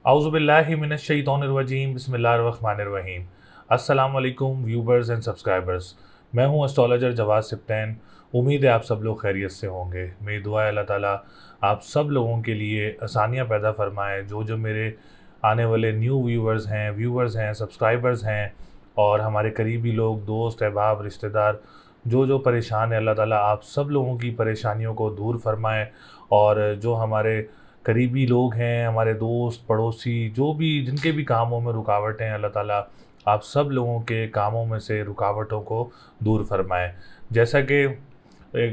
आउज़ुबिल्लाहि मिनश्शैतानिर्रजीम बिस्मिल्लाहिर्रहमानिर्रहीम। अस्सलाम वालेकुम व्यूवर्स एंड सब्सक्राइबर्स। मैं हूं एस्ट्रोलॉजर जवाद सिप्तैन। उम्मीद है आप सब लोग खैरियत से होंगे। मेरी दुआ है अल्लाह ताला आप सब लोगों के लिए आसानियां पैदा फरमाए। जो मेरे आने वाले न्यू व्यूवर्स हैं, सब्सक्राइबर्स हैं और हमारे करीबी लोग, दोस्त अहबाब, रिश्तेदार जो परेशान है, अल्लाह ताला आप सब लोगों की परेशानियों को दूर फरमाए। और जो हमारे करीबी लोग हैं, हमारे दोस्त पड़ोसी, जो भी जिनके भी कामों में रुकावटें हैं, अल्लाह ताला आप सब लोगों के कामों में से रुकावटों को दूर फरमाए। जैसा कि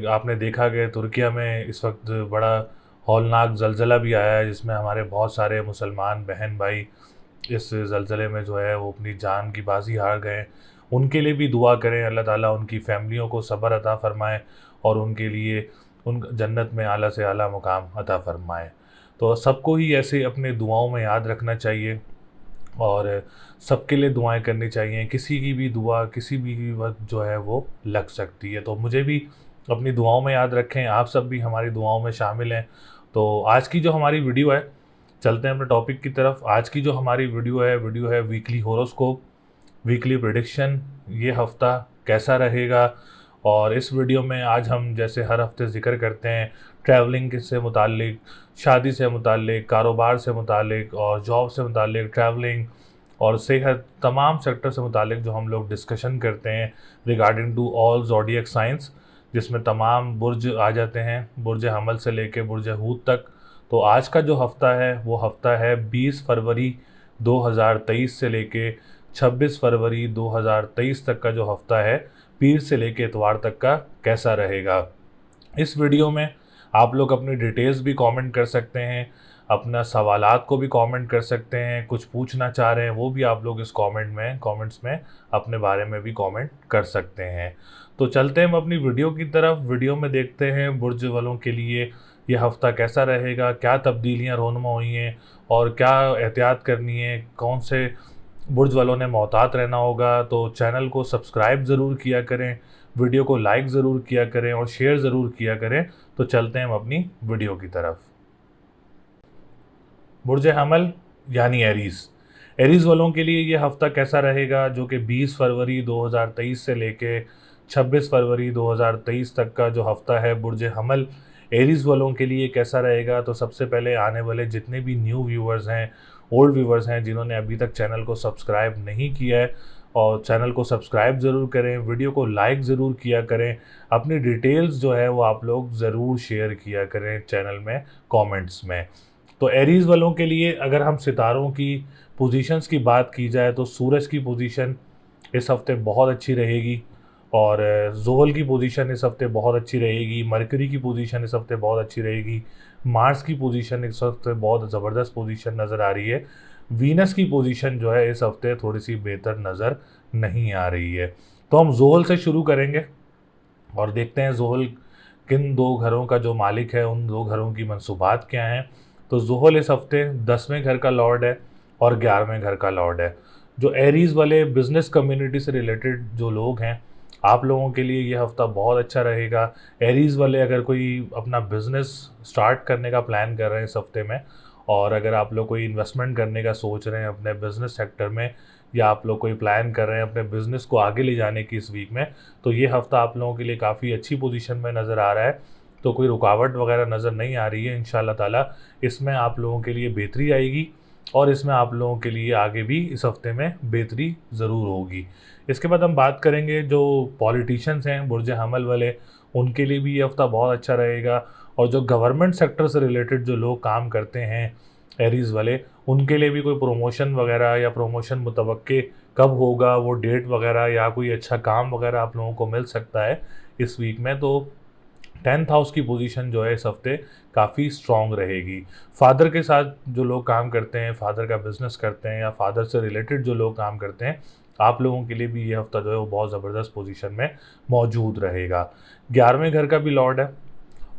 आपने देखा कि तुर्किया में इस वक्त बड़ा हौलनाक ज़लज़ला भी आया है, जिसमें हमारे बहुत सारे मुसलमान बहन भाई इस ज़लज़ले में जो है वो अपनी जान की बाजी हार गए। उनके लिए भी दुआ करें, अल्लाह ताला उनकी फ़ैमिलियों को सब्र अता फ़रमाए और उनके लिए उन जन्नत में आला से आला मुकाम अता फ़रमाए। तो सबको ही ऐसे अपने दुआओं में याद रखना चाहिए और सबके लिए दुआएं करनी चाहिए। किसी की भी दुआ किसी भी वक्त जो है वो लग सकती है। तो मुझे भी अपनी दुआओं में याद रखें, आप सब भी हमारी दुआओं में शामिल हैं। तो आज की जो हमारी वीडियो है, चलते हैं अपने टॉपिक की तरफ। आज की जो हमारी वीडियो है वीकली होरोस्कोप, वीकली प्रेडिक्शन, ये हफ़्ता कैसा रहेगा। और इस वीडियो में आज हम जैसे हर हफ्ते ज़िक्र करते हैं ट्रैवलिंग से मुतालिक, शादी से मुतालिक, कारोबार से मुतालिक और जॉब से मुतालिक, ट्रैवलिंग और सेहत, तमाम सेक्टर से मुतालिक जो हम लोग डिस्कशन करते हैं regarding to all zodiac science, जिसमें तमाम बुर्ज आ जाते हैं, बुर्ज हमल से लेके बुर्ज हूत तक। तो आज का जो हफ़्ता है वो हफ़्ता है 20 फरवरी 2023 से लेके 26 फरवरी 2023 तक का जो हफ़्ता है, पीर से लेके इतवार तक का कैसा रहेगा। इस वीडियो में आप लोग अपनी डिटेल्स भी कमेंट कर सकते हैं, अपना सवालात को भी कमेंट कर सकते हैं, कुछ पूछना चाह रहे हैं वो भी आप लोग इस कमेंट्स में अपने बारे में भी कमेंट कर सकते हैं। तो चलते हैं हम अपनी वीडियो की तरफ। वीडियो में देखते हैं बुर्ज वालों के लिए ये हफ़्ता कैसा रहेगा, क्या तब्दीलियाँ रोनमा हुई हैं और क्या एहतियात करनी है, कौन से बुर्ज वालों ने मोहतात रहना होगा। तो चैनल को सब्सक्राइब ज़रूर किया करें, वीडियो को लाइक ज़रूर किया करें और शेयर ज़रूर किया करें। तो चलते हैं हम अपनी वीडियो की तरफ। बुर्ज हमल यानी एरीज़ वालों के लिए ये हफ़्ता कैसा रहेगा, जो कि 20 फरवरी 2023 से लेके 26 फरवरी 2023 तक का जो हफ़्ता है बुर्ज हमल एरीज़ वालों के लिए कैसा रहेगा। तो सबसे पहले आने वाले जितने भी न्यू व्यूवर्स हैं, ओल्ड व्यूवर्स हैं, जिन्होंने अभी तक चैनल को सब्सक्राइब नहीं किया है, और चैनल को सब्सक्राइब ज़रूर करें, वीडियो को लाइक ज़रूर किया करें, अपनी डिटेल्स जो है वो आप लोग ज़रूर शेयर किया करें चैनल में कमेंट्स में। तो एरीज़ वालों के लिए अगर हम सितारों की पोजीशंस की बात की जाए तो सूरज की पोजीशन इस हफ़्ते बहुत अच्छी रहेगी और ज़ोहल की पोजीशन इस हफ़्ते बहुत अच्छी रहेगी, मरकरी की पोजीशन इस हफ़्ते बहुत अच्छी रहेगी, मार्स की पोजीशन इस हफ़्ते बहुत ज़बरदस्त पोजीशन नज़र आ रही है। वीनस की पोजीशन जो है इस हफ़्ते थोड़ी सी बेहतर नज़र नहीं आ रही है। तो हम ज़ोहल से शुरू करेंगे और देखते हैं ज़ोहल किन दो घरों का जो मालिक है, उन दो घरों की मंसूबात क्या हैं। तो ज़ोहल इस हफ़्ते 10वें घर का लॉर्ड है और 11वें घर का लॉर्ड है। जो एरीज़ वाले बिज़नेस कम्युनिटी से रिलेटेड जो लोग हैं, आप लोगों के लिए ये हफ़्ता बहुत अच्छा रहेगा। एरीज़ वाले अगर कोई अपना बिज़नेस स्टार्ट करने का प्लान कर रहे हैं इस हफ़्ते में, और अगर आप लोग कोई इन्वेस्टमेंट करने का सोच रहे हैं अपने बिज़नेस सेक्टर में, या आप लोग कोई प्लान कर रहे हैं अपने बिज़नेस को आगे ले जाने की इस वीक में, तो ये हफ़्ता आप लोगों के लिए काफ़ी अच्छी पोजीशन में नज़र आ रहा है। तो कोई रुकावट वगैरह नज़र नहीं आ रही है। इंशाल्लाह ताला इसमें आप लोगों के लिए बेहतरी आएगी और इसमें आप लोगों के लिए आगे भी इस हफ़्ते में बेहतरी ज़रूर होगी। इसके बाद हम बात करेंगे जो पॉलिटिशियंस हैं बुर्ज हमल वाले, उनके लिए भी ये हफ़्ता बहुत अच्छा रहेगा। और जो गवर्नमेंट सेक्टर से रिलेटेड जो लोग काम करते हैं एरीज़ वाले, उनके लिए भी कोई प्रमोशन वगैरह या प्रमोशन मुतवक्के कब होगा, वो डेट वगैरह या कोई अच्छा काम वगैरह आप लोगों को मिल सकता है इस वीक में। तो 10th हाउस की पोजीशन जो है इस हफ्ते काफ़ी स्ट्रॉन्ग रहेगी। फादर के साथ जो लोग काम करते हैं, फादर का बिजनेस करते हैं या फादर से रिलेटेड जो लोग काम करते हैं, आप लोगों के लिए भी ये हफ्ता जो है वो बहुत ज़बरदस्त पोजीशन में मौजूद रहेगा। 11वें घर का भी लॉर्ड है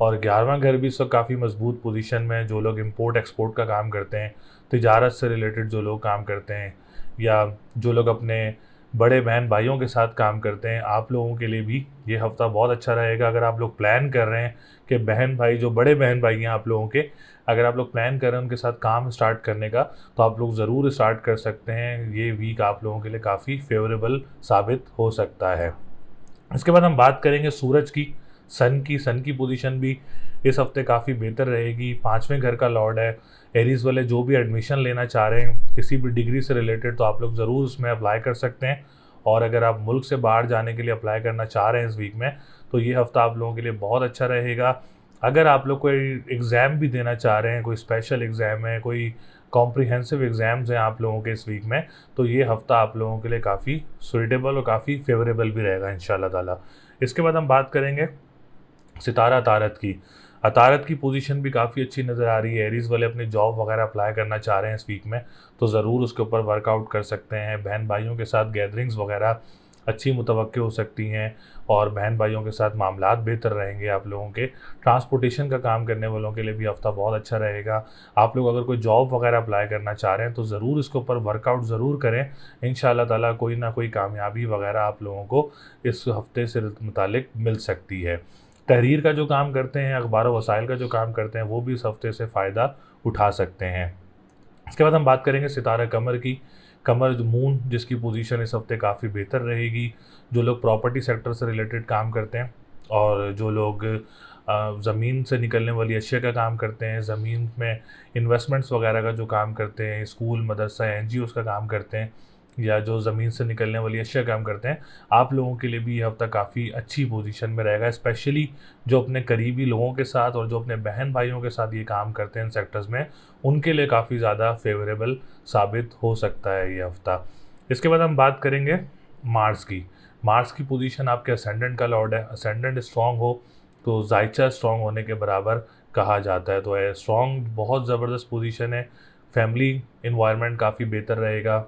और 11वां घर भी इस वक्त काफ़ी मजबूत पोजीशन में है। जो लोग इंपोर्ट एक्सपोर्ट का काम करते हैं, तिजारत से रिलेटेड जो लोग काम करते हैं, या जो लोग अपने बड़े बहन भाइयों के साथ काम करते हैं, आप लोगों के लिए भी ये हफ़्ता बहुत अच्छा रहेगा। अगर आप लोग प्लान कर रहे हैं कि बहन भाई, जो बड़े बहन भाई हैं आप लोगों के, अगर आप लोग प्लान कर रहे हैं उनके साथ काम स्टार्ट करने का, तो आप लोग ज़रूर स्टार्ट कर सकते हैं। ये वीक आप लोगों के लिए काफ़ी फेवरेबल साबित हो सकता है। इसके बाद हम बात करेंगे सूरज की, सन की पोजीशन भी इस हफ्ते काफ़ी बेहतर रहेगी। 5वें घर का लॉर्ड है। एरीज वाले जो भी एडमिशन लेना चाह रहे हैं किसी भी डिग्री से रिलेटेड, तो आप लोग ज़रूर उसमें अप्लाई कर सकते हैं। और अगर आप मुल्क से बाहर जाने के लिए अप्लाई करना चाह रहे हैं इस वीक में, तो ये हफ्ता आप लोगों के लिए बहुत अच्छा रहेगा। अगर आप लोग कोई एग्ज़ाम भी देना चाह रहे हैं, कोई स्पेशल एग्ज़ाम है, कोई कॉम्प्रिहेंसिव एग्ज़ाम्स हैं आप लोगों के इस वीक में, तो ये हफ़्ता आप लोगों के लिए काफ़ी सूटेबल और काफ़ी फेवरेबल भी रहेगा इंशाल्लाह ताला। इसके बाद हम बात करेंगे सितारा अतारत की। अतारत की पोजीशन भी काफ़ी अच्छी नज़र आ रही है। एरीज़ वाले अपनी जॉब वगैरह अप्लाई करना चाह रहे हैं इस वीक में, तो ज़रूर उसके ऊपर वर्कआउट कर सकते हैं। बहन भाइयों के साथ गैदरिंग्स वगैरह अच्छी मुतवक्के हो सकती हैं, और बहन भाइयों के साथ मामलात बेहतर रहेंगे आप लोगों के। ट्रांसपोर्टेशन का काम करने वालों के लिए भी हफ़्ता बहुत अच्छा रहेगा। आप लोग अगर कोई जॉब वगैरह अप्लाई करना चाह रहे हैं, तो ज़रूर इसके ऊपर वर्कआउट ज़रूर करें। इंशाल्लाह ताला कोई ना कोई कामयाबी वगैरह आप लोगों को इस हफ़्ते से मुतालिक मिल सकती है। तहरीर का जो काम करते हैं, अखबार व वसाइल का जो काम करते हैं, वो भी इस हफ़्ते से फ़ायदा उठा सकते हैं। इसके बाद हम बात करेंगे सितारा कमर की। कमर जो मून, जिसकी पोजीशन इस हफ्ते काफ़ी बेहतर रहेगी। जो लोग प्रॉपर्टी सेक्टर से रिलेटेड काम करते हैं, और जो लोग ज़मीन से निकलने वाली अशिया का काम करते हैं, ज़मीन में इन्वेस्टमेंट्स वगैरह का जो काम करते हैं, स्कूल, मदरसा, एनजीओज़ का काम करते हैं, या जो ज़मीन से निकलने वाली अशिया काम करते हैं, आप लोगों के लिए भी ये हफ़्ता काफ़ी अच्छी पोजीशन में रहेगा। स्पेशली जो अपने करीबी लोगों के साथ और जो अपने बहन भाइयों के साथ ये काम करते हैं इन सेक्टर्स में, उनके लिए काफ़ी ज़्यादा फेवरेबल साबित हो सकता है ये हफ़्ता। इसके बाद हम बात करेंगे मार्स की। मार्स की पोजीशन आपके असेंडेंट का लॉर्ड है। असेंडेंट स्ट्रॉन्ग हो तो जायचा स्ट्रॉन्ग होने के बराबर कहा जाता है। तो स्ट्रॉन्ग बहुत ज़बरदस्त पोजीशन है। फैमिली इन्वायरमेंट काफ़ी बेहतर रहेगा,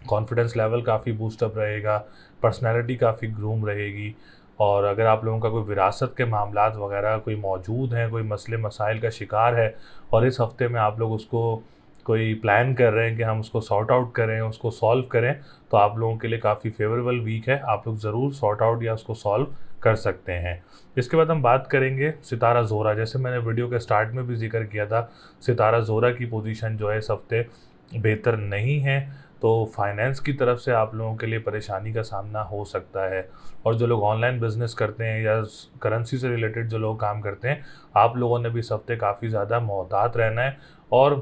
कॉन्फिडेंस लेवल काफ़ी बूस्टअप रहेगा, पर्सनैलिटी काफ़ी ग्रूम रहेगी। और अगर आप लोगों का कोई विरासत के मामलात वगैरह कोई मौजूद हैं, कोई मसले मसाइल का शिकार है, और इस हफ़्ते में आप लोग उसको कोई प्लान कर रहे हैं कि हम उसको सॉर्ट आउट करें, उसको सॉल्व करें, तो आप लोगों के लिए काफ़ी फेवरेबल वीक है। आप लोग ज़रूर सॉर्ट आउट या उसको सॉल्व कर सकते हैं। इसके बाद हम बात करेंगे सितारा ज़ोहरा। जैसे मैंने वीडियो के स्टार्ट में भी जिक्र किया था, सितारा ज़ोहरा की पोजीशन जो है इस हफ़्ते बेहतर नहीं है, तो फाइनेंस की तरफ से आप लोगों के लिए परेशानी का सामना हो सकता है। और जो लोग ऑनलाइन बिज़नेस करते हैं या करेंसी से रिलेटेड जो लोग काम करते हैं, आप लोगों ने भी इस हफ़्ते काफ़ी ज़्यादा मोहतात रहना है, और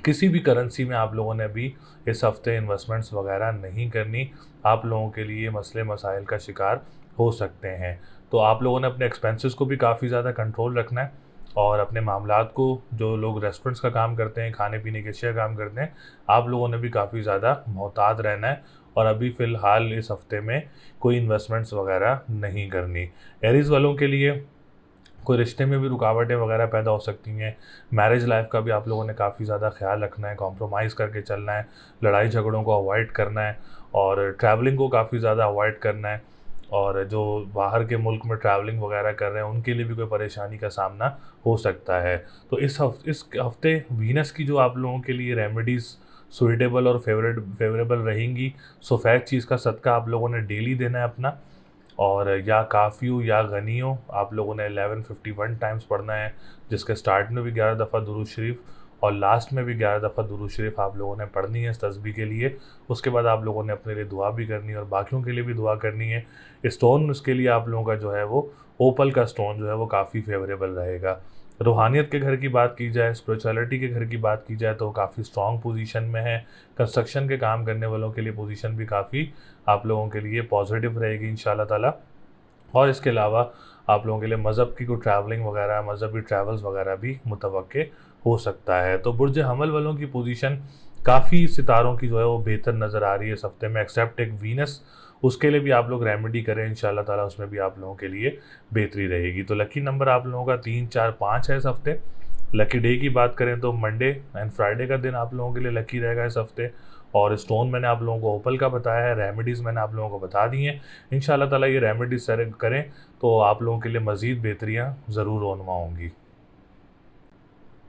किसी भी करेंसी में आप लोगों ने भी इस हफ़्ते इन्वेस्टमेंट्स वगैरह नहीं करनी। आप लोगों के लिए मसले मसाइल का शिकार हो सकते हैं। तो आप लोगों ने अपने एक्सपेंसेस को भी काफ़ी ज़्यादा कंट्रोल रखना है, और अपने मामलात को, जो लोग रेस्टोरेंट्स का काम करते हैं, खाने पीने के अशिया काम करते हैं, आप लोगों ने भी काफ़ी ज़्यादा मोहतात रहना है, और अभी फ़िलहाल इस हफ़्ते में कोई इन्वेस्टमेंट्स वगैरह नहीं करनी। एरीज़ वालों के लिए कोई रिश्ते में भी रुकावटें वगैरह पैदा हो सकती हैं। मैरिज लाइफ का भी आप लोगों ने काफ़ी ज़्यादा ख्याल रखना है, कॉम्प्रोमाइज़ करके चलना है, लड़ाई झगड़ों को अवॉइड करना है, और ट्रैवलिंग को काफ़ी ज़्यादा अवॉइड करना है। और जो बाहर के मुल्क में ट्रैवलिंग वगैरह कर रहे हैं, उनके लिए भी कोई परेशानी का सामना हो सकता है। तो इस हफ़्ते वीनस की जो आप लोगों के लिए रेमेडीज़ सूटेबल और फेवरेबल रहेंगी, सफ़ेद चीज़ का सदका आप लोगों ने डेली देना है अपना, और या काफ़ियों या गनियों आप लोगों ने 1151 टाइम्स पढ़ना है, जिसके स्टार्ट में भी 11 दफ़ा दुरूद शरीफ और लास्ट में भी 11 दफ़ा दुरूद शरीफ आप लोगों ने पढ़नी है इस तस्बीह के लिए। उसके बाद आप लोगों ने अपने लिए दुआ भी करनी है, और बाकियों के लिए भी दुआ करनी है। स्टोन उसके लिए आप लोगों का जो है वो ओपल का स्टोन जो है वो काफ़ी फेवरेबल रहेगा। रूहानियत के घर की बात की जाए, स्पिरिचुअलिटी के घर की बात की जाए, तो काफ़ी स्ट्रॉन्ग पोजीशन में है। कंस्ट्रक्शन के काम करने वालों के लिए पोजीशन भी काफ़ी आप लोगों के लिए पॉजिटिव रहेगी इंशाल्लाह ताला। और इसके अलावा आप लोगों के लिए मज़हब की कोई ट्रैवलिंग वगैरह, मज़हबी ट्रैवल्स वगैरह भी मुतवक्के हो सकता है। तो बुर्ज हमल वालों की पोजीशन काफ़ी सितारों की जो है वो बेहतर नज़र आ रही है इस हफ्ते में, एक्सेप्ट एक वीनस। उसके लिए भी आप लोग रेमेडी करें इंशाल्लाह ताला, उसमें भी आप लोगों के लिए बेहतरी रहेगी। तो लकी नंबर आप लोगों का 3, 4, 5 है इस हफ्ते। लकी डे की बात करें तो मंडे एंड फ्राइडे का दिन आप लोगों के लिए लकी रहेगा इस हफ्ते। और स्टोन मैंने आप लोगों को ओपल का बताया है, रेमेडीज़ मैंने आप लोगों को बता दी हैं। इंशाल्लाह ताला ये रेमेडीज सर करें तो आप लोगों के लिए मज़ीद बेहतरियाँ ज़रूर रोनुमा होंगी।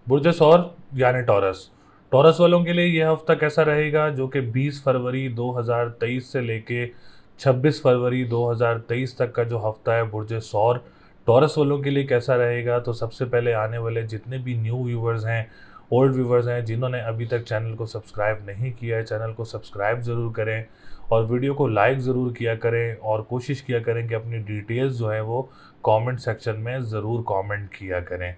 बुर्ज सौर यानी टॉरस। टॉरस वालों के लिए ये हफ्ता कैसा रहेगा, जो कि 20 फरवरी 2023 से लेके 26 फरवरी 2023 तक का जो हफ्ता है बुर्ज सौर टॉरस वालों के लिए कैसा रहेगा। तो सबसे पहले आने वाले जितने भी न्यू व्यूवर्स हैं, ओल्ड व्यूवर्स हैं, जिन्होंने अभी तक चैनल को सब्सक्राइब नहीं किया है, चैनल को सब्सक्राइब ज़रूर करें और वीडियो को लाइक ज़रूर किया करें और कोशिश किया करें कि अपनी डिटेल्स जो है वो कमेंट सेक्शन में ज़रूर कमेंट किया करें।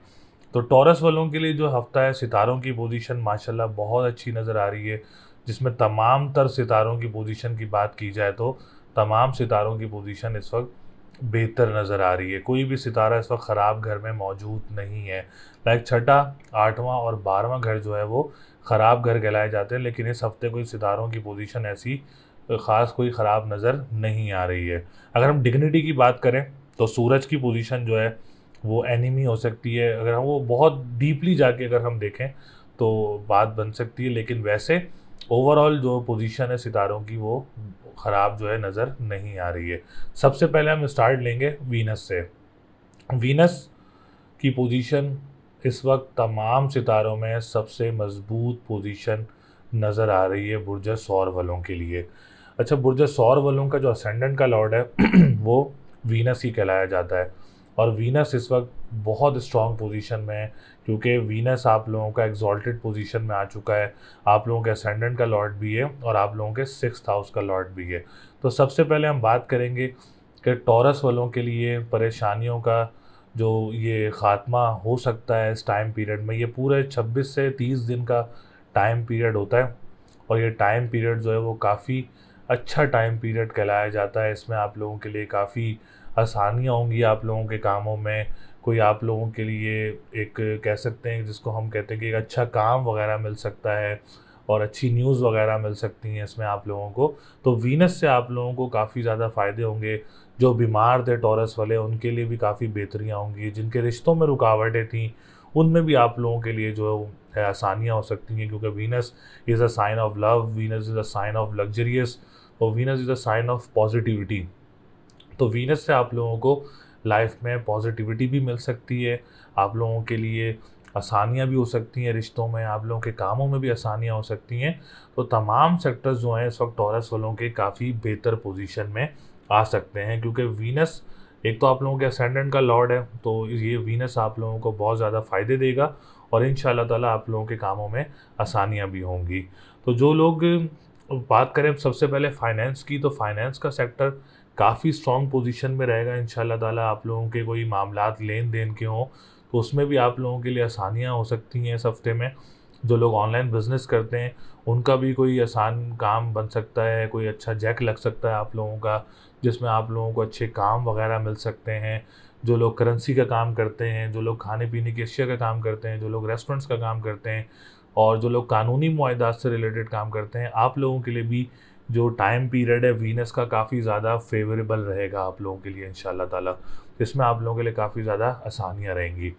तो टॉरस वालों के लिए जो हफ्ता है, सितारों की पोजीशन माशाल्लाह बहुत अच्छी नज़र आ रही है, जिसमें तमाम तर सितारों की पोजीशन की बात की जाए तो तमाम सितारों की पोजीशन इस वक्त बेहतर नज़र आ रही है। कोई भी सितारा इस वक्त ख़राब घर में मौजूद नहीं है। लाइक छठा, आठवां और 12वां घर जो है वो ख़राब घर कहलाए जाते हैं, लेकिन इस हफ्ते कोई सितारों की पोजीशन ऐसी ख़ास कोई ख़राब नज़र नहीं आ रही है। अगर हम डिग्निटी की बात करें तो सूरज की पोजीशन जो है वो एनिमी हो सकती है। अगर हम वो बहुत डीपली जाके अगर हम देखें तो बात बन सकती है, लेकिन वैसे ओवरऑल जो पोजीशन है सितारों की वो ख़राब जो है नज़र नहीं आ रही है। सबसे पहले हम स्टार्ट लेंगे वीनस से। वीनस की पोजीशन इस वक्त तमाम सितारों में सबसे मजबूत पोजीशन नज़र आ रही है बुर्ज सौर वालों के लिए। अच्छा, बुर्ज सौर वालों का जो असेंडेंट का लॉर्ड है वो वीनस ही कहलाया जाता है और वीनस इस वक्त बहुत स्ट्रॉन्ग पोजीशन में है, क्योंकि वीनस आप लोगों का एग्जॉल्टेड पोजीशन में आ चुका है। आप लोगों के असेंडेंट का लॉर्ड भी है और आप लोगों के 6th हाउस का लॉर्ड भी है। तो सबसे पहले हम बात करेंगे कि टॉरस वालों के लिए परेशानियों का जो ये ख़ात्मा हो सकता है इस टाइम पीरियड में। ये पूरे 26 से 30 दिन का टाइम पीरियड होता है और ये टाइम पीरियड जो है वो काफ़ी अच्छा टाइम पीरियड कहलाया जाता है। इसमें आप लोगों के लिए काफ़ी आसानियाँ होंगी आप लोगों के कामों में। कोई आप लोगों के लिए एक कह सकते हैं जिसको हम कहते हैं कि एक अच्छा काम वगैरह मिल सकता है और अच्छी न्यूज़ वगैरह मिल सकती हैं इसमें आप लोगों को। तो वीनस से आप लोगों को काफ़ी ज़्यादा फ़ायदे होंगे। जो बीमार थे टॉरस वाले उनके लिए भी काफ़ी बेहतरियाँ होंगी। जिनके रिश्तों में रुकावटें थीं उनमें भी आप लोगों के लिए जो है आसानियाँ हो सकती हैं, क्योंकि Venus is a sign of love, Venus is a sign of luxurious और Venus is a sign of positivity. तो वीनस से आप लोगों को लाइफ में पॉजिटिविटी भी मिल सकती है, आप लोगों के लिए आसानियाँ भी हो सकती हैं रिश्तों में, आप लोगों के कामों में भी आसानियाँ हो सकती हैं। तो तमाम सेक्टर्स जो हैं इस वक्त टॉरस वालों के काफ़ी बेहतर पोजीशन में आ सकते हैं, क्योंकि वीनस एक तो आप लोगों के असेंडेंट का लॉर्ड है, तो ये वीनस आप लोगों को बहुत ज़्यादा फ़ायदे देगा और इंशाल्लाह ताला आप लोगों के कामों में आसानियाँ भी होंगी। तो जो लोग बात करें सबसे पहले फाइनेंस की, तो फाइनेंस का सेक्टर काफ़ी स्ट्रॉन्ग पोजीशन में रहेगा इंशाल्लाह ताला। आप लोगों के कोई मामलात लेन देन के हों तो उसमें भी आप लोगों के लिए आसानियाँ हो सकती हैं इस हफ्ते में। जो लोग ऑनलाइन बिज़नेस करते हैं उनका भी कोई आसान काम बन सकता है, कोई अच्छा जैक लग सकता है आप लोगों का, जिसमें आप लोगों को अच्छे काम वगैरह मिल सकते हैं। जो लोग करेंसी का काम करते हैं, जो लोग खाने पीने की अशिया का काम करते हैं, जो लोग रेस्टोरेंट्स का काम करते हैं और जो लोग कानूनी मुआहदात से रिलेटेड काम करते हैं, आप लोगों के लिए भी जो टाइम पीरियड है वीनस का काफ़ी ज़्यादा फेवरेबल रहेगा आप लोगों के लिए इंशाल्लाह ताला। इसमें आप लोगों के लिए काफ़ी ज़्यादा आसानियाँ रहेंगी।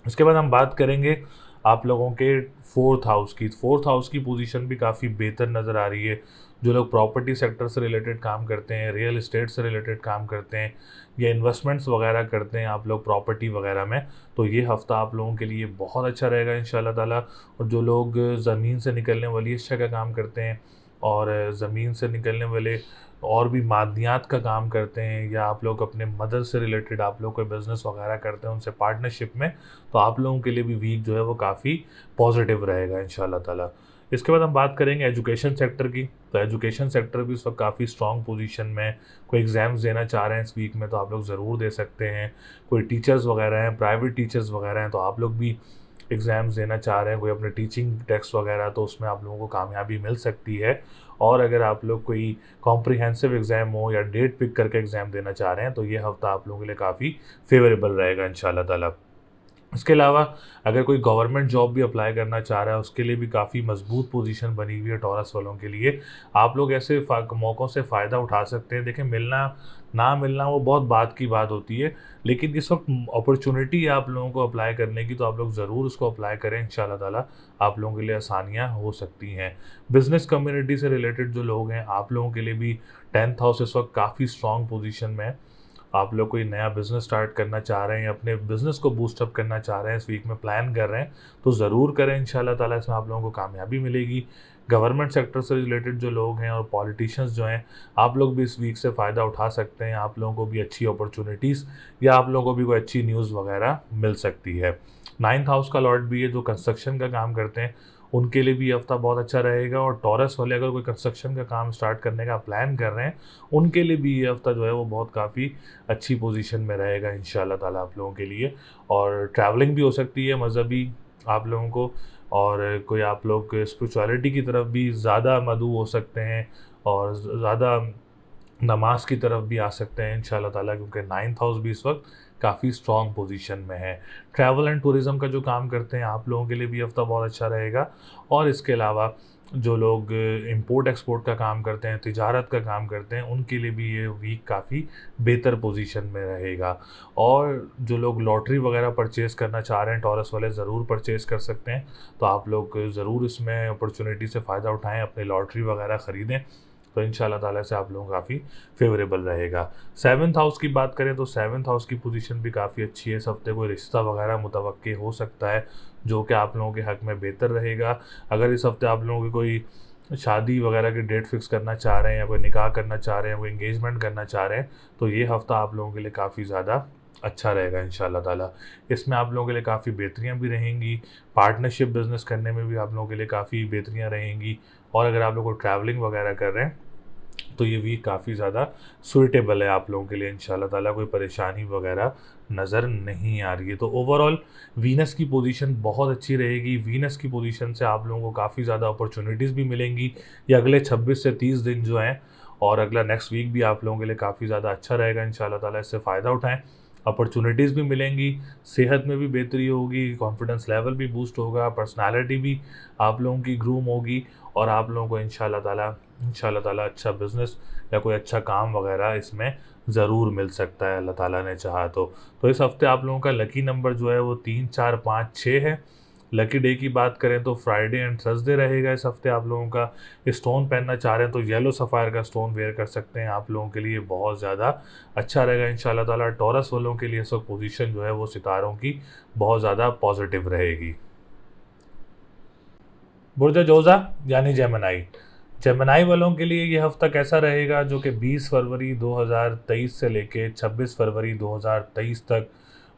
उसके बाद हम बात करेंगे आप लोगों के 4th हाउस की। 4th हाउस की पोजीशन भी काफ़ी बेहतर नज़र आ रही है। जो लोग प्रॉपर्टी सेक्टर से रिलेटेड काम करते हैं, रियल एस्टेट से रिलेटेड काम करते हैं या इन्वेस्टमेंट्स वगैरह करते हैं आप लोग प्रॉपर्टी वगैरह में, तो ये हफ़्ता आप लोगों के लिए बहुत अच्छा रहेगा इंशाल्लाह ताला। और जो लोग ज़मीन से निकलने वाली अशिया का काम करते हैं और ज़मीन से निकलने वाले और भी मादनियात का काम करते हैं, या आप लोग अपने मदर से रिलेटेड आप लोग कोई बिज़नेस वगैरह करते हैं उनसे पार्टनरशिप में, तो आप लोगों के लिए भी वीक जो है वो काफ़ी पॉजिटिव रहेगा इंशाल्लाह ताला। इसके बाद हम बात करेंगे एजुकेशन सेक्टर की। तो एजुकेशन सेक्टर भी इस वक्त काफ़ी स्ट्रॉन्ग पोजीशन में। कोई एग्ज़ाम्स देना चाह रहे हैं इस वीक में तो आप लोग ज़रूर दे सकते हैं। कोई टीचर्स वगैरह हैं, प्राइवेट टीचर्स वगैरह हैं, तो आप लोग भी एग्ज़ाम्स देना चाह रहे हैं, कोई अपने टीचिंग टेस्ट वगैरह, तो उसमें आप लोगों को कामयाबी मिल सकती है। और अगर आप लोग कोई कॉम्प्रिहेंसिव एग्ज़ाम हो या डेट पिक करके एग्ज़ाम देना चाह रहे हैं तो ये हफ़्ता आप लोगों के लिए काफ़ी फेवरेबल रहेगा इंशाल्लाह ताला। इसके अलावा अगर कोई गवर्नमेंट जॉब भी अप्लाई करना चाह रहा है उसके लिए भी काफ़ी मजबूत पोजीशन बनी हुई है टॉरस वालों के लिए। आप लोग ऐसे मौक़ों से फ़ायदा उठा सकते हैं। देखिए, मिलना ना मिलना वो बहुत बात की बात होती है, लेकिन इस वक्त अपॉर्चुनिटी है आप लोगों को अप्लाई करने की, तो आप लोग ज़रूर उसको अप्लाई करें इंशाल्लाह ताला। आप लोगों के लिए आसानियाँ हो सकती हैं। बिज़नेस कम्युनिटी से रिलेटेड जो लोग हैं आप लोगों के लिए भी 10th हाउस इस वक्त काफ़ी स्ट्रॉन्ग पोजीशन में है आप लोग कोई नया बिज़नेस स्टार्ट करना चाह रहे हैं या अपने बिज़नेस को बूस्टअप करना चाह रहे हैं, इस वीक में प्लान कर रहे हैं, तो ज़रूर करें। इंशाल्लाह ताला इसमें आप लोगों को कामयाबी मिलेगी। गवर्नमेंट सेक्टर से रिलेटेड जो लोग हैं और पॉलिटिशियंस जो हैं, आप लोग भी इस वीक से फ़ायदा उठा सकते हैं। आप लोगों को भी अच्छी अपॉर्चुनिटीज़ या आप लोगों को भी कोई अच्छी न्यूज़ वगैरह मिल सकती है। 9th हाउस का लॉर्ड भी है, जो कंस्ट्रक्शन का काम करते हैं उनके लिए भी ये हफ़्ता बहुत अच्छा रहेगा। और टॉरस वाले अगर कोई कंस्ट्रक्शन का काम स्टार्ट करने का प्लान कर रहे हैं, उनके लिए भी ये हफ़्ता जो है वो बहुत काफ़ी अच्छी पोजीशन में रहेगा इंशाल्लाह ताला आप लोगों के लिए। और ट्रैवलिंग भी हो सकती है मज़हबी आप लोगों को, और कोई आप लोग स्पिरिचुअलिटी की तरफ भी ज़्यादा मदऊ हो सकते हैं और ज़्यादा नमाज की तरफ भी आ सकते हैं इंशाल्लाह ताला, क्योंकि 9th हाउस भी इस वक्त काफ़ी स्ट्रॉन्ग पोजीशन में है। ट्रैवल एंड टूरिज़्म का जो काम करते हैं आप लोगों के लिए भी हफ़्ता बहुत अच्छा रहेगा। और इसके अलावा जो लोग इंपोर्ट एक्सपोर्ट का काम करते हैं, तिजारत का काम करते हैं, उनके लिए भी ये वीक काफ़ी बेहतर पोजीशन में रहेगा। और जो लोग लॉटरी वगैरह परचेज़ करना चाह रहे हैं, टॉरस वाले ज़रूर परचेज़ कर सकते हैं। तो आप लोग ज़रूर इसमें अपॉर्चुनिटी से फ़ायदा उठाएँ, अपनी लॉटरी वगैरह ख़रीदें, तो इंशाल्लाह ताला से आप लोगों को काफ़ी फेवरेबल रहेगा। 7th हाउस की बात करें तो 7th हाउस की पोजीशन भी काफ़ी अच्छी है। इस हफ्ते कोई रिश्ता वगैरह मुतवक्के हो सकता है, जो कि आप लोगों के हक़ में बेहतर रहेगा। अगर इस हफ्ते आप लोगों की कोई शादी वगैरह की डेट फिक्स करना चाह रहे हैं, या कोई निकाह करना चाह रहे हैं, कोई एंगेजमेंट करना चाह रहे हैं, तो ये हफ़्ता आप लोगों के लिए काफ़ी ज़्यादा अच्छा रहेगा इंशाल्लाह ताला। इसमें आप लोगों के लिए काफ़ी बेहतरियाँ भी रहेंगी। पार्टनरशिप बिज़नेस करने में भी आप लोगों के लिए काफ़ी बेहतरियाँ रहेंगी। और अगर आप लोग को ट्रैवलिंग वगैरह कर रहे हैं, तो ये वीक काफ़ी ज़्यादा सूटेबल है आप लोगों के लिए इंशाल्लाह ताला। कोई परेशानी वगैरह नज़र नहीं आ रही है। तो ओवरऑल वीनस की पोजीशन बहुत अच्छी रहेगी। वीनस की पोजीशन से आप लोगों को काफ़ी ज़्यादा अपॉर्चुनिटीज़ भी मिलेंगी। ये अगले 26 से 30 दिन जो हैं, और अगला नेक्स्ट वीक भी आप लोगों के लिए काफ़ी ज़्यादा अच्छा रहेगा इंशाल्लाह ताला। इससे फ़ायदा उठाएँ, अपॉर्चुनिटीज़ भी मिलेंगी, सेहत में भी बेहतरी होगी, कॉन्फिडेंस लेवल भी बूस्ट होगा, पर्सनालिटी भी आप लोगों की ग्रूम होगी, और आप लोगों को इंशाल्लाह ताला अच्छा बिज़नेस या कोई अच्छा काम वगैरह इसमें ज़रूर मिल सकता है, अल्लाह ताला ने चाहा तो। तो इस हफ़्ते आप लोगों का लकी नंबर जो है वो 3, 4, 5, 6 है। लकी डे की बात करें तो फ्राइडे एंड थर्सडे रहेगा इस हफ़्ते आप लोगों का। स्टोन पहनना चाह रहे हैं तो येलो सफ़ायर का स्टोन वेयर कर सकते हैं, आप लोगों के लिए बहुत ज़्यादा अच्छा रहेगा इंशाल्लाह ताला। टॉरस वालों के लिए इस वक्त पोजीशन जो है वो सितारों की बहुत ज़्यादा पॉजिटिव रहेगी। बुर्ज जोज़ा यानी जेमिनी, जेमिनी वालों के लिए ये हफ़्ता कैसा रहेगा, जो कि 20 फरवरी 2023 से लेके 26 फरवरी 2023 तक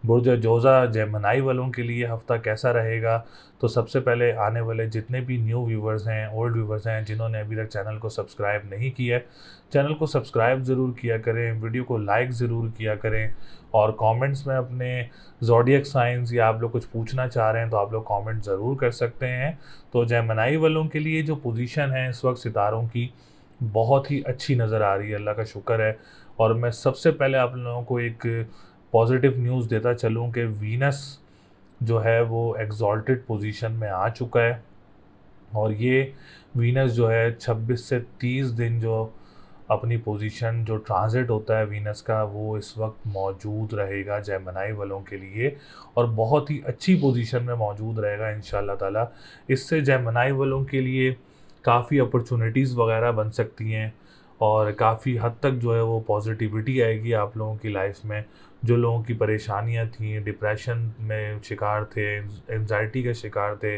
बुर्ज जोज़ा जेमिनी वालों के लिए हफ़्ता कैसा रहेगा। तो सबसे पहले आने वाले जितने भी न्यू व्यूवर्स हैं, ओल्ड व्यूवर्स हैं, जिन्होंने अभी तक चैनल को सब्सक्राइब नहीं किया है, चैनल को सब्सक्राइब ज़रूर किया करें, वीडियो को लाइक ज़रूर किया करें, और कमेंट्स में अपने ज़ोडिएक साइंस या आप लोग कुछ पूछना चाह रहे हैं तो आप लोग कमेंट ज़रूर कर सकते हैं। तो जेमिनी वालों के लिए जो पोजीशन है इस वक्त सितारों की बहुत ही अच्छी नज़र आ रही है, अल्लाह का शुक्र है। और मैं सबसे पहले आप लोगों को एक पॉजिटिव न्यूज़ देता चलूँ कि वीनस जो है वो एग्जॉल्टेड पोजीशन में आ चुका है, और ये वीनस जो है 26 से 30 दिन जो अपनी पोजीशन जो ट्रांजिट होता है वीनस का, वो इस वक्त मौजूद रहेगा जेमिनी वालों के लिए, और बहुत ही अच्छी पोजीशन में मौजूद रहेगा इंशाल्लाह ताला। इससे जेमिनी वालों के लिए काफ़ी अपॉर्चुनिटीज़ वगैरह बन सकती हैं, और काफ़ी हद तक जो है वो पॉजिटिविटी आएगी आप लोगों की लाइफ में। जो लोगों की परेशानियां थी, डिप्रेशन में शिकार थे, एंजाइटी के शिकार थे,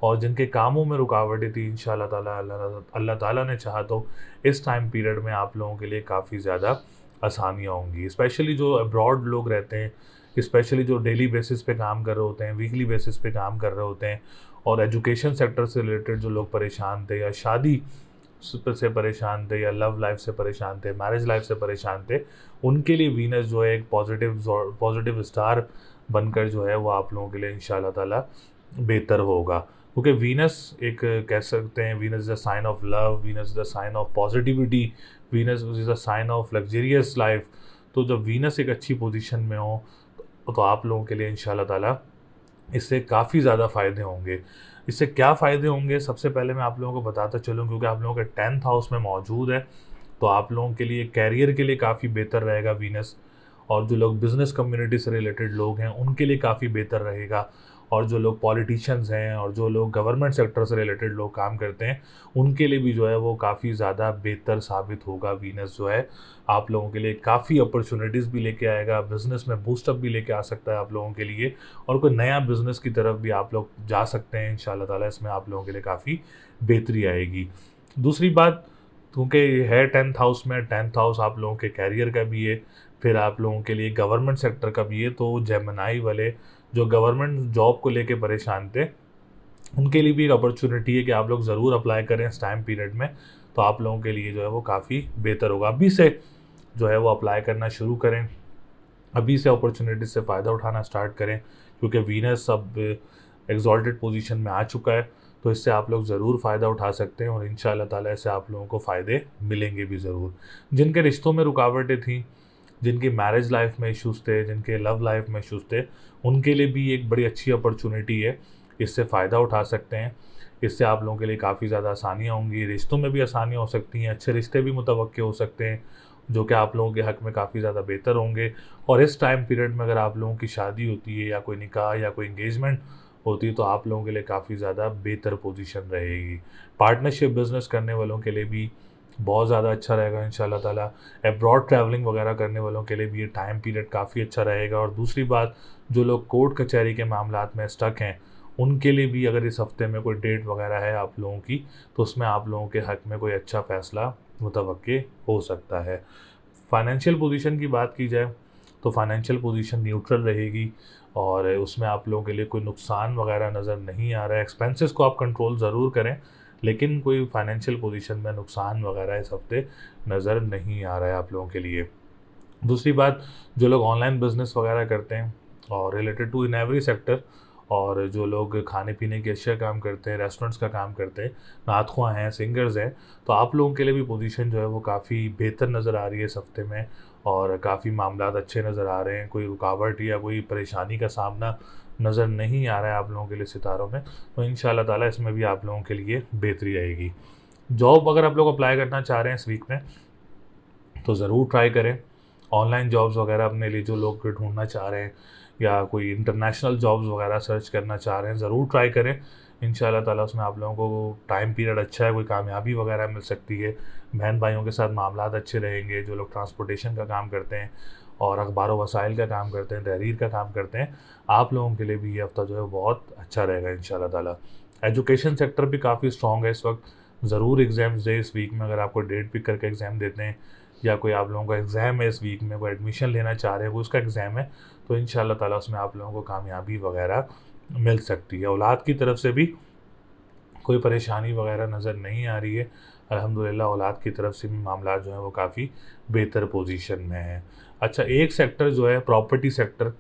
और जिनके कामों में रुकावटें थी, इंशाल्लाह ताला अल्लाह ताला ने चाहा तो इस टाइम पीरियड में आप लोगों के लिए काफ़ी ज़्यादा आसानियाँ होंगी। स्पेशली जो अब्रॉड लोग रहते हैं, स्पेशली जो डेली बेसिस पे काम कर रहे होते हैं, वीकली बेसिस पे काम कर रहे होते हैं, और एजुकेशन सेक्टर से रिलेटेड जो लोग परेशान थे, या शादी से परेशान थे, या लव लाइफ से परेशान थे, मैरिज लाइफ से परेशान थे, उनके लिए वीनस जो है एक पॉजिटिव स्टार बनकर जो है वो आप लोगों के लिए इंशाल्लाह ताला बेहतर होगा। क्योंकि वीनस एक कह सकते हैं, Venus is a sign of love, Venus is a sign of positivity, Venus is a sign of luxurious life. तो जब वीनस एक अच्छी पोजीशन में हो तो आप लोगों के लिए इंशाल्लाह ताला इससे काफ़ी ज़्यादा फ़ायदे होंगे। इससे क्या फ़ायदे होंगे, सबसे पहले मैं आप लोगों को बताता चलूँ, क्योंकि आप लोगों के 10th हाउस में मौजूद है, तो आप लोगों के लिए कैरियर के लिए काफ़ी बेहतर रहेगा वीनस। और जो लोग बिज़नेस कम्युनिटी से रिलेटेड लोग हैं उनके लिए काफ़ी बेहतर रहेगा। और जो लोग पॉलिटिशियंस हैं और जो लोग गवर्नमेंट सेक्टर से रिलेटेड लोग काम करते हैं, उनके लिए भी जो है वो काफ़ी ज़्यादा बेहतर साबित होगा। वीनस जो है आप लोगों के लिए काफ़ी अपॉर्चुनिटीज़ भी लेके आएगा, बिज़नेस में बूस्टअप भी लेके आ सकता है आप लोगों के लिए, और कोई नया बिज़नेस की तरफ भी आप लोग जा सकते हैं इंशाल्लाह ताला। इसमें आप लोगों के लिए काफ़ी बेहतरी आएगी। दूसरी बात, क्योंकि ये है 10th हाउस में, 10th हाउस आप लोगों के कैरियर का भी है, फिर आप लोगों के लिए गवर्नमेंट सेक्टर का भी है। तो जेमिनाई वाले जो गवर्नमेंट जॉब को लेके परेशान थे, उनके लिए भी एक अपॉर्चुनिटी है कि आप लोग ज़रूर अप्लाई करें इस टाइम पीरियड में। तो आप लोगों के लिए जो है वो काफ़ी बेहतर होगा। अभी से जो है वो अप्लाई करना शुरू करें, अभी से अपॉर्चुनिटी से फ़ायदा उठाना स्टार्ट करें, क्योंकि वीनस अब एग्जॉल्टेड पोजीशन में आ चुका है। तो इससे आप लोग ज़रूर फ़ायदा उठा सकते हैं और इंशाल्लाह ताला इससे आप लोगों को फ़ायदे मिलेंगे भी ज़रूर। जिनके रिश्तों में रुकावटें थी, जिनकी मैरिज लाइफ में इश्यूज़ थे, जिनके लव लाइफ में इश्यूज़ थे, उनके लिए भी एक बड़ी अच्छी अपॉर्चुनिटी है। इससे फ़ायदा उठा सकते हैं। इससे आप लोगों के लिए काफ़ी ज़्यादा आसानियाँ होंगी, रिश्तों में भी आसानियाँ हो सकती हैं, अच्छे रिश्ते भी मुतवक्के हो सकते हैं, जो कि आप लोगों के हक़ में काफ़ी ज़्यादा बेहतर होंगे। और इस टाइम पीरियड में अगर आप लोगों की शादी होती है या कोई निकाह या कोई एंगेजमेंट होती है, तो आप लोगों के लिए काफ़ी ज़्यादा बेहतर पोजीशन रहेगी। पार्टनरशिप बिज़नेस करने वालों के लिए भी बहुत ज़्यादा अच्छा रहेगा इंशाल्लाह ताला। अब्रॉड ट्रैवलिंग वगैरह करने वालों के लिए भी ये टाइम पीरियड काफ़ी अच्छा रहेगा। और दूसरी बात, जो लोग कोर्ट कचहरी के मामलात में स्टक हैं, उनके लिए भी अगर इस हफ़्ते में कोई डेट वगैरह है आप लोगों की, तो उसमें आप लोगों के हक़ में कोई अच्छा फ़ैसला मुतवक्के हो सकता है। फाइनेंशियल पोजीशन की बात की जाए, तो फाइनेंशियल पोजीशन न्यूट्रल रहेगी और उसमें आप लोगों के लिए कोई नुकसान वगैरह नज़र नहीं आ रहा है। एक्सपेंसेस को आप कंट्रोल ज़रूर करें, लेकिन कोई फाइनेंशियल पोजीशन में नुकसान वगैरह इस हफ़्ते नज़र नहीं आ रहा है आप लोगों के लिए। दूसरी बात, जो लोग ऑनलाइन बिज़नेस वगैरह करते हैं और related to in every sector, और जो लोग खाने पीने की अशिया काम करते हैं, रेस्टोरेंट्स का काम करते हैं, नातख़्वाह हैं, सिंगर्स हैं, तो आप लोगों के लिए भी पोजीशन जो है वो काफ़ी बेहतर नज़र आ रही है इस हफ़्ते में, और काफ़ी मामलात अच्छे नज़र आ रहे हैं। कोई रुकावट या कोई परेशानी का सामना नज़र नहीं आ रहा है आप लोगों के लिए सितारों में। तो इंशाल्लाह ताला इसमें भी आप लोगों के लिए बेहतरी आएगी। जॉब अगर आप लोग अप्लाई करना चाह रहे हैं इस वीक में, तो ज़रूर ट्राई करें। ऑनलाइन जॉब्स वगैरह अपने लिए जो लोग ढूँढना चाह रहे हैं, या कोई इंटरनेशनल जॉब्स वगैरह सर्च करना चाह रहे हैं, ज़रूर ट्राई करें। इंशाल्लाह ताला उसमें आप लोगों को टाइम पीरियड अच्छा है, कोई कामयाबी वगैरह मिल सकती है। बहन भाइयों के साथ मामलात अच्छे रहेंगे। जो लोग ट्रांसपोर्टेशन का काम करते हैं और अखबार वसाइल का काम करते हैं, तहरीर का काम करते हैं, आप लोगों के लिए भी ये हफ़्ता जो है बहुत अच्छा रहेगा इंशाल्लाह ताला। एजुकेशन सेक्टर भी काफ़ी स्ट्रॉन्ग है इस वक्त। ज़रूर एग्ज़ाम्स दें इस वीक में, अगर आपको डेट पिक करके एग्ज़ाम देते हैं, या कोई आप लोगों का एग्ज़ाम है इस वीक में, कोई एडमिशन लेना चाह रहे हैं, वो उसका एग्ज़ाम है, तो इंशाल्लाह ताला उसमें आप लोगों को कामयाबी वगैरह मिल सकती है। औलाद की तरफ से भी कोई परेशानी वगैरह नज़र नहीं आ रही है। अल्हम्दुलिल्लाह औलाद की तरफ से भी मामला जो है वो काफ़ी बेहतर पोजीशन में है। अच्छा, एक सेक्टर जो है प्रॉपर्टी सेक्टर,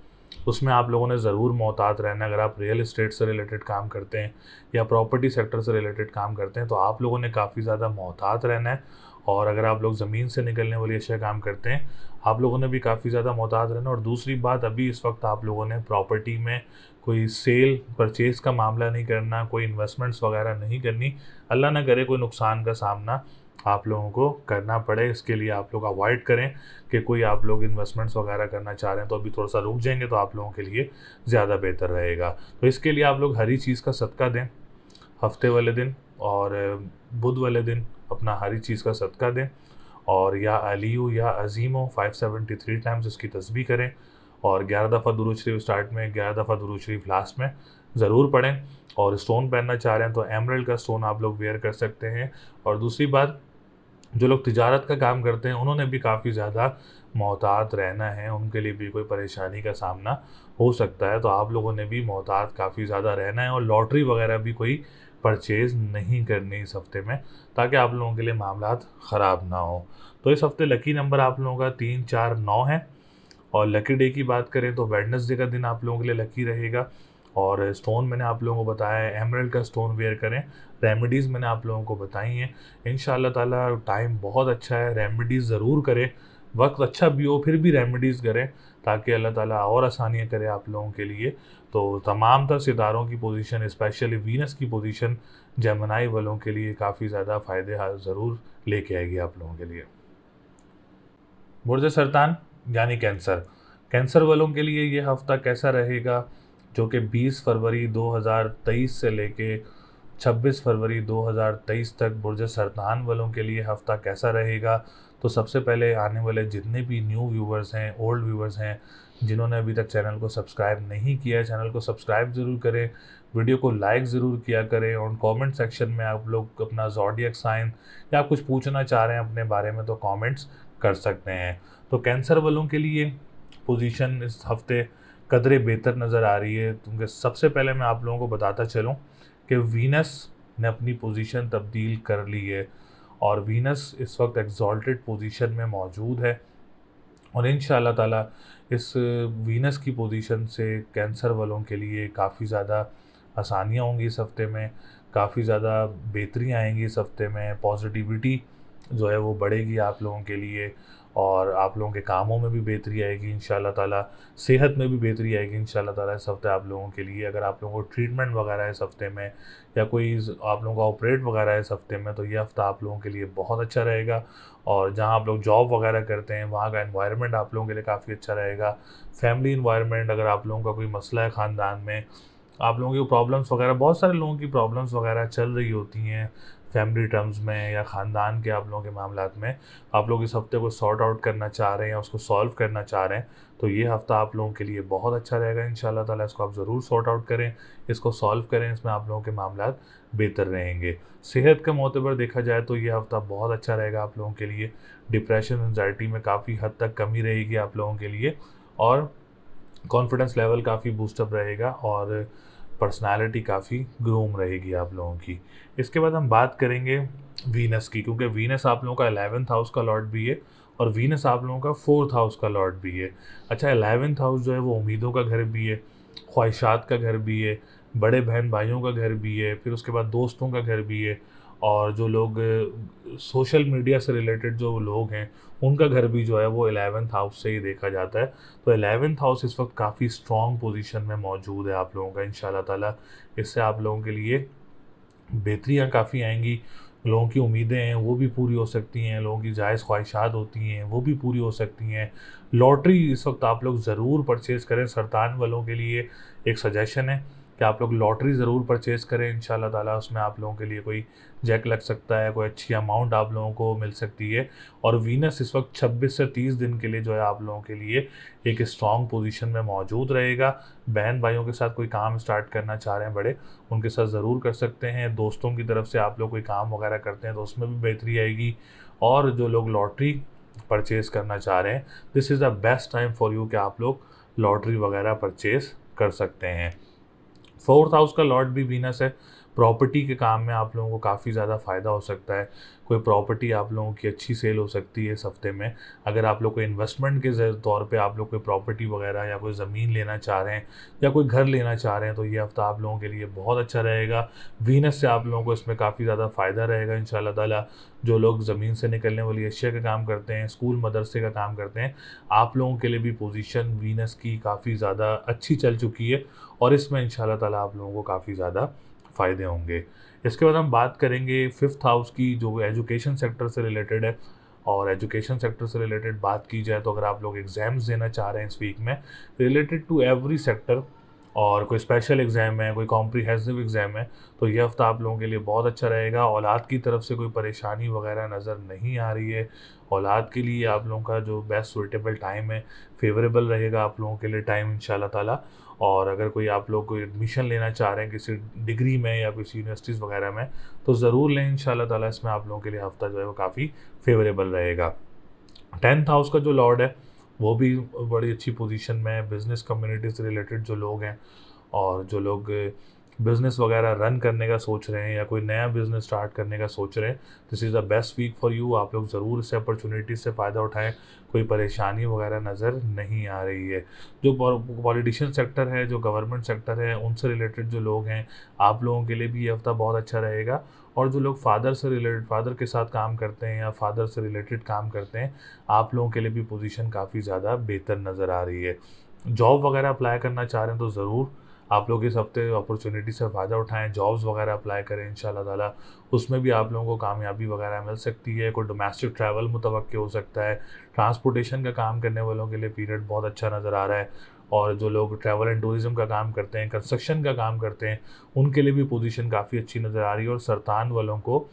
उसमें आप लोगों ने ज़रूर मोहतात रहना है। अगर आप रियल एस्टेट से रिलेटेड काम करते हैं या प्रॉपर्टी सेक्टर से रिलेटेड काम करते हैं, तो आप लोगों ने काफ़ी ज़्यादा मोहतात रहना है। और अगर आप लोग ज़मीन से निकलने वाली अशिया काम करते हैं, आप लोगों ने भी काफ़ी ज़्यादा मोहतात रहना। और दूसरी बात, अभी इस वक्त आप लोगों ने प्रॉपर्टी में कोई सेल परचेज़ का मामला नहीं करना, कोई इन्वेस्टमेंट्स वगैरह नहीं करनी। अल्लाह ना करे कोई नुकसान का सामना आप लोगों को करना पड़े, इसके लिए आप लोग अवॉइड करें कि कोई आप लोग इन्वेस्टमेंट्स वगैरह करना चाह रहे हैं तो अभी थोड़ा सा रुक जाएंगे, तो आप लोगों के लिए ज़्यादा बेहतर रहेगा। तो इसके लिए आप लोग हरी चीज़ का सदका दें हफ्ते वाले दिन, और बुध वाले दिन अपना हरी चीज़ का सदका दें, और या अलीयू या अजीमो 573 टाइम्स इसकी तस्बीह करें, और 11 दफ़ा दुरूद शरीफ स्टार्ट में, 11 दफ़ा दुरूद शरीफ लास्ट में ज़रूर पढ़ें। और स्टोन पहनना चाह रहे हैं तो एमरल्ड का स्टोन आप लोग वेयर कर सकते हैं। और दूसरी बात, जो लोग तिजारत का काम करते हैं, उन्होंने भी काफ़ी ज़्यादा मोहतात रहना है, उनके लिए भी कोई परेशानी का सामना हो सकता है, तो आप लोगों ने भी मोहतात काफ़ी ज़्यादा रहना है। और लॉटरी वगैरह भी कोई परचेज़ नहीं करनी इस हफ़्ते में, ताकि आप लोगों के लिए मामलात ख़राब ना हो। तो इस हफ़्ते लकी नंबर आप लोगों का 3, 4, 9 है। और लकी डे की बात करें तो वेडनेसडे का दिन आप लोगों के लिए लकी रहेगा। और स्टोन मैंने आप लोगों को बताया है, एमरल्ड का स्टोन वेयर करें। रेमेडीज़ मैंने आप लोगों को बताई हैं। इंशाल्लाह ताला टाइम बहुत अच्छा है, रेमेडीज़ ज़रूर करें। वक्त अच्छा भी हो फिर भी रेमेडीज़ करें, ताकि अल्लाह ताला और आसानियाँ करे आप लोगों के लिए। तो तमाम तर सितारों की पोजीशन, स्पेशली वीनस की पोजीशन जेमिनी वालों के लिए काफ़ी ज़्यादा फ़ायदे ज़रूर लेके आएगी आप लोगों के लिए। बुर्ज सरतान यानी कैंसर, कैंसर वालों के लिए ये हफ़्ता कैसा रहेगा? जो कि 20 फरवरी 2023 से लेके 26 फरवरी 2023 तक बुर्ज सरतान वालों के लिए हफ़्ता कैसा रहेगा। तो सबसे पहले आने वाले जितने भी न्यू व्यूवर्स हैं, ओल्ड व्यूवर्स हैं, जिन्होंने अभी तक चैनल को सब्सक्राइब नहीं किया है, चैनल को सब्सक्राइब ज़रूर करें, वीडियो को लाइक ज़रूर किया करें और कमेंट सेक्शन में आप लोग अपना ज़ोडिएक साइन या आप कुछ पूछना चाह रहे हैं अपने बारे में तो कमेंट्स कर सकते हैं। तो कैंसर वालों के लिए पोजीशन इस हफ्ते कदरे बेहतर नज़र आ रही है, क्योंकि सबसे पहले मैं आप लोगों को बताता चलूँ कि वीनस ने अपनी पोजीशन तब्दील कर ली है और वीनस इस वक्त एक्सॉल्टेड पोजीशन में मौजूद है और इंशाअल्लाह ताला इस वीनस की पोजीशन से कैंसर वालों के लिए काफ़ी ज़्यादा आसानियाँ होंगी इस हफ़्ते में, काफ़ी ज़्यादा बेहतरी आएंगी इस हफ़्ते में, पॉजिटिविटी जो है वो बढ़ेगी आप लोगों के लिए और आप लोगों के कामों में भी बेहतरी आएगी इंशाअल्लाह ताला, सेहत में भी बेहतरी आएगी इंशाअल्लाह ताला इस हफ़्ते आप लोगों के लिए। अगर आप लोगों को ट्रीटमेंट वगैरह है इस हफ़्ते में या कोई आप लोगों का ऑपरेट वगैरह है इस हफ़्ते में, तो ये हफ़्ता आप लोगों के लिए बहुत अच्छा रहेगा। और जहाँ आप लोग जॉब वगैरह करते हैं वहाँ का एनवायरनमेंट आप लोगों के लिए काफ़ी अच्छा रहेगा। फैमिली एनवायरनमेंट, अगर आप लोगों का कोई मसला है ख़ानदान में, आप लोगों की प्रॉब्लम्स वगैरह, बहुत सारे लोगों की प्रॉब्लम्स वगैरह चल रही होती हैं फैमिली टर्म्स में या ख़ानदान के आप लोगों के मामलात में, आप लोग इस हफ़्ते को सॉर्ट आउट करना चाह रहे हैं या उसको सॉल्व करना चाह रहे हैं, तो ये हफ़्ता आप लोगों के लिए बहुत अच्छा रहेगा इंशाअल्लाह ताला। इसको आप ज़रूर सॉर्ट आउट करें, इसको सॉल्व करें, इसमें आप लोगों के मामलात बेहतर रहेंगे। सेहत के मोतबर देखा जाए तो ये हफ़्ता बहुत अच्छा रहेगा आप लोगों के लिए। डिप्रेशन, एंजाइटी में काफ़ी हद तक कमी रहेगी आप लोगों के लिए और कॉन्फिडेंस लेवल काफ़ी बूस्टअप रहेगा और पर्सनालिटी काफ़ी ग्रूम रहेगी आप लोगों की। इसके बाद हम बात करेंगे वीनस की, क्योंकि वीनस आप लोगों का 11th हाउस का लॉर्ड भी है और वीनस आप लोगों का 4th हाउस का लॉर्ड भी है। अच्छा, 11th हाउस जो है वो उम्मीदों का घर भी है, ख्वाहिशात का घर भी है, बड़े बहन भाइयों का घर भी है, फिर उसके बाद दोस्तों का घर भी है और जो लोग सोशल मीडिया से रिलेटेड जो लोग हैं उनका घर भी जो है वो 11th हाउस से ही देखा जाता है। तो 11th हाउस इस वक्त काफ़ी स्ट्रॉन्ग पोजीशन में मौजूद है आप लोगों का इंशाल्लाह ताला। इससे आप लोगों के लिए बेहतरियाँ काफ़ी आएंगी, लोगों की उम्मीदें हैं वो भी पूरी हो सकती हैं, लोगों की जायज़ ख्वाहिशात होती हैं वो भी पूरी हो सकती हैं। लॉटरी इस वक्त आप लोग ज़रूर परचेज़ करें, सरतान वालों के लिए एक सजेशन है कि आप लोग लॉटरी ज़रूर परचेज़ करें इंशाल्लाह ताला। उसमें आप लोगों के लिए कोई जैक लग सकता है, कोई अच्छी अमाउंट आप लोगों को मिल सकती है और वीनस इस वक्त 26 से 30 दिन के लिए जो है आप लोगों के लिए एक स्ट्रॉन्ग पोजीशन में मौजूद रहेगा। बहन भाइयों के साथ कोई काम स्टार्ट करना चाह रहे हैं बड़े, उनके साथ ज़रूर कर सकते हैं। दोस्तों की तरफ से आप लोग कोई काम वगैरह करते हैं तो उसमें भी बेहतरी आएगी और जो लोग लॉटरी परचेज़ करना चाह रहे हैं, this is the best time for you कि आप लोग लॉटरी वगैरह परचेज़ कर सकते हैं। 4th हाउस का लॉर्ड भी वीनस है, प्रॉपर्टी के काम में आप लोगों को काफ़ी ज़्यादा फ़ायदा हो सकता है। कोई प्रॉपर्टी आप लोगों की अच्छी सेल हो सकती है इस हफ्ते में। अगर आप लोग कोई इन्वेस्टमेंट के तौर पे आप लोग कोई प्रॉपर्टी वगैरह या कोई ज़मीन लेना चाह रहे हैं या कोई घर लेना चाह रहे हैं तो ये हफ़्ता आप लोगों के लिए बहुत अच्छा रहेगा। वीनस से आप लोगों को इसमें काफ़ी ज़्यादा फ़ायदा रहेगा इंशाल्लाह ताला। जो लोग ज़मीन से निकलने वाली अशिया का काम करते हैं, स्कूल मदरसे का काम करते हैं, आप लोगों के लिए भी पोजीशन वीनस की काफ़ी ज़्यादा अच्छी चल चुकी है और इसमें इंशाल्लाह ताला आप लोगों को काफ़ी ज़्यादा फ़ायदे होंगे। इसके बाद हम बात करेंगे 5th हाउस की, जो एजुकेशन सेक्टर से रिलेटेड है और एजुकेशन सेक्टर से रिलेटेड बात की जाए तो अगर आप लोग एग्ज़ाम्स देना चाह रहे हैं इस वीक में रिलेटेड टू एवरी सेक्टर और कोई स्पेशल एग्ज़ाम है, कोई कॉम्प्रिहेंसिव एग्ज़ाम है, तो ये हफ़्ता आप लोगों के लिए बहुत अच्छा रहेगा। औलाद की तरफ से कोई परेशानी वगैरह नज़र नहीं आ रही है। औलाद के लिए आप लोगों का जो बेस्ट सूटेबल टाइम है, फेवरेबल रहेगा आप लोगों के लिए टाइम इंशाल्लाह ताला। और अगर कोई आप लोग कोई एडमिशन लेना चाह रहे हैं किसी डिग्री में या किसी यूनिवर्सिटीज़ वगैरह में तो ज़रूर लें इंशाल्लाह ताला। इसमें आप लोगों के लिए हफ़्ता जो है वो काफ़ी फेवरेबल रहेगा। 10th हाउस का जो लॉर्ड है वो भी बड़ी अच्छी पोजीशन में है। बिज़नेस कम्युनिटी से रिलेटेड जो लोग हैं और जो लोग बिज़नेस वगैरह रन करने का सोच रहे हैं या कोई नया बिज़नेस स्टार्ट करने का सोच रहे हैं, this is the best week for you. आप लोग ज़रूर इस अपॉर्चुनिटी से फ़ायदा उठाएं, कोई परेशानी वगैरह नज़र नहीं आ रही है। जो पॉलिटिशियन सेक्टर है, जो गवर्नमेंट सेक्टर है, उनसे रिलेटेड जो लोग हैं, आप लोगों के लिए भी ये हफ़्ता बहुत अच्छा रहेगा। और जो लोग फादर के साथ काम करते हैं या फादर से रिलेटेड काम करते हैं, आप लोगों के लिए भी पोजीशन काफ़ी ज़्यादा बेहतर नज़र आ रही है। जॉब वगैरह अप्लाई करना चाह रहे हैं तो ज़रूर आप लोग इस हफ्ते अपॉर्चुनिटी से फ़ायदा उठाएं, जॉब्स वगैरह अप्लाई करें इंशाल्लाह ताला। उसमें भी आप लोगों को कामयाबी वगैरह मिल सकती है। कोई डोमेस्टिक ट्रैवल मुतवक्किल हो सकता है। ट्रांसपोर्टेशन का काम करने वालों के लिए पीरियड बहुत अच्छा नज़र आ रहा है और जो लोग ट्रैवल एंड टूरिज़्म का काम करते हैं, कंस्ट्रक्शन का काम करते हैं, उनके लिए भी पोजीशन काफ़ी अच्छी नज़र आ रही है। और सरतान वालों को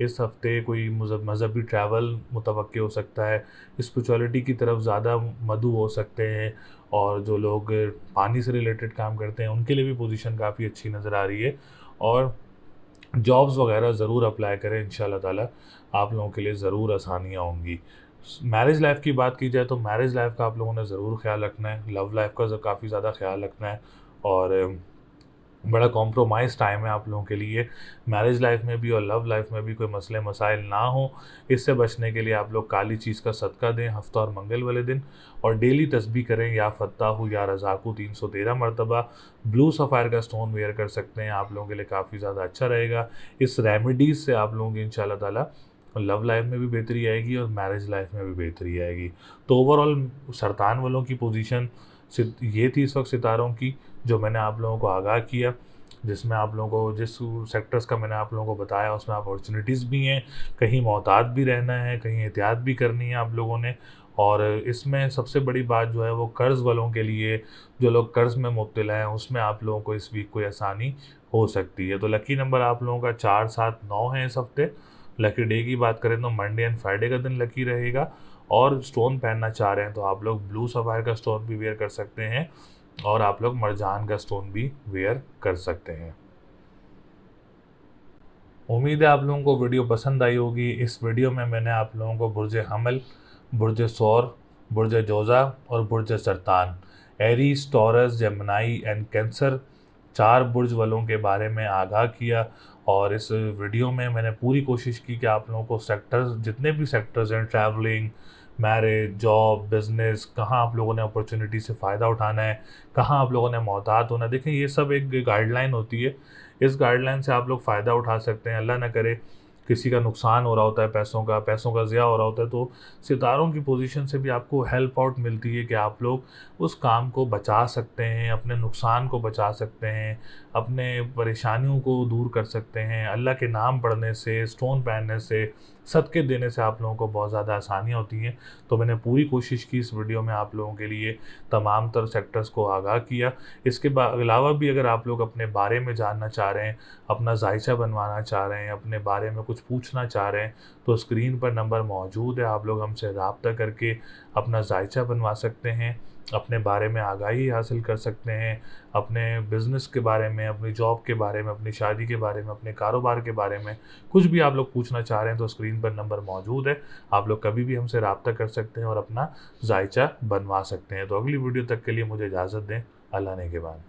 इस हफ़्ते कोई मज़हबी ट्रैवल मुतवक्किल हो सकता है, स्पिरिचुअलिटी की तरफ ज़्यादा मदऊ हो सकते हैं। और जो लोग पानी से रिलेटेड काम करते हैं, उनके लिए भी पोजीशन काफ़ी अच्छी नज़र आ रही है। और जॉब्स वगैरह ज़रूर अप्लाई करें, इंशाल्लाह ताला आप लोगों के लिए ज़रूर आसानियाँ होंगी। मैरिज लाइफ़ की बात की जाए तो मैरिज लाइफ़ का आप लोगों ने ज़रूर ख़्याल रखना है, लव लाइफ़ का काफ़ी ज़्यादा ख़्याल रखना है। और बड़ा कॉम्प्रोमाइज़ टाइम है आप लोगों के लिए, मैरिज लाइफ़ में भी और लव लाइफ़ में भी कोई मसले मसाइल ना हो, इससे बचने के लिए आप लोग काली चीज़ का सदका दें हफ्ता और मंगल वाले दिन। और डेली तस्बीह करें, या फत्ताहु या रज़ाकु 313 मरतबा। ब्लू सफ़ायर का स्टोन वेयर कर सकते हैं, आप लोगों के लिए काफ़ी ज़्यादा अच्छा रहेगा। इस रेमेडीज़ से आप लोगों की इंशाल्लाह ताला लव लाइफ़ में भी बेहतरी आएगी और मैरिज लाइफ़ में भी बेहतरी आएगी। तो ओवरऑल सरतान वालों की पोजीशन ये थी इस वक्त सितारों की, जो मैंने आप लोगों को आगाह किया, जिसमें आप लोगों को जिस सेक्टर्स का मैंने आप लोगों को बताया उसमें अपॉर्चुनिटीज़ भी हैं, कहीं मोहतात भी रहना है, कहीं एहतियात भी करनी है आप लोगों ने। और इसमें सबसे बड़ी बात जो है वो कर्ज़ वालों के लिए, जो लोग कर्ज़ में मुब्तला हैं, उसमें आप लोगों को इस वीक कोई आसानी हो सकती है। तो लकी नंबर आप लोगों का 4, 7, 9 है इस हफ़्ते। लकी डे की बात करें तो मंडे एंड फ्राइडे का दिन लकी रहेगा। और स्टोन पहनना चाह रहे हैं तो आप लोग ब्लू सफ़ायर का स्टोन भी वेयर कर सकते हैं, और आप लोग मरजान का स्टोन भी वेयर कर सकते हैं। उम्मीद है आप लोगों को वीडियो पसंद आई होगी। इस वीडियो में मैंने आप लोगों को बुर्ज हमल, बुर्ज सौर, बुर्ज जोज़ा और बुर्ज सरतान, Aries, Taurus, Gemini and Cancer, 4 बुर्ज वालों के बारे में आगाह किया। और इस वीडियो में मैंने पूरी कोशिश की कि आप लोगों को सेक्टर्स, जितने भी सेक्टर्स हैं, ट्रैवलिंग, मैरिज, जॉब, बिज़नेस, कहाँ आप लोगों ने अपॉर्चुनिटी से फ़ायदा उठाना है, कहाँ आप लोगों ने मोहतात होना है। देखें, ये सब एक गाइडलाइन होती है, इस गाइडलाइन से आप लोग फ़ायदा उठा सकते हैं। अल्लाह ना करे किसी का नुकसान हो रहा होता है, पैसों का ज़िया हो रहा होता है, तो सितारों की पोजीशन से भी आपको हेल्प आउट मिलती है कि आप लोग उस काम को बचा सकते हैं, अपने नुकसान को बचा सकते हैं, अपने परेशानियों को दूर कर सकते हैं। अल्लाह के नाम पढ़ने से, स्टोन पहनने से, सदक़े देने से आप लोगों को बहुत ज़्यादा आसानियाँ होती हैं। तो मैंने पूरी कोशिश की इस वीडियो में आप लोगों के लिए तमाम तर सेक्टर्स को आगाह किया। इसके अलावा भी अगर आप लोग अपने बारे में जानना चाह रहे हैं, अपना जायचा बनवाना चाह रहे हैं, अपने बारे में कुछ पूछना चाह रहे हैं, तो स्क्रीन पर नंबर मौजूद है, आप लोग हमसे रब्ता करके अपना जायचा बनवा सकते हैं, अपने बारे में आगाही हासिल कर सकते हैं, अपने बिज़नेस के बारे में, अपनी जॉब के बारे में, अपनी शादी के बारे में, अपने कारोबार के बारे में कुछ भी आप लोग पूछना चाह रहे हैं तो स्क्रीन पर नंबर मौजूद है। आप लोग कभी भी हमसे रब्ता कर सकते हैं और अपना जायचा बनवा सकते हैं। तो अगली वीडियो तक के लिए मुझे इजाज़त दें। अल्लाह ने के बाद।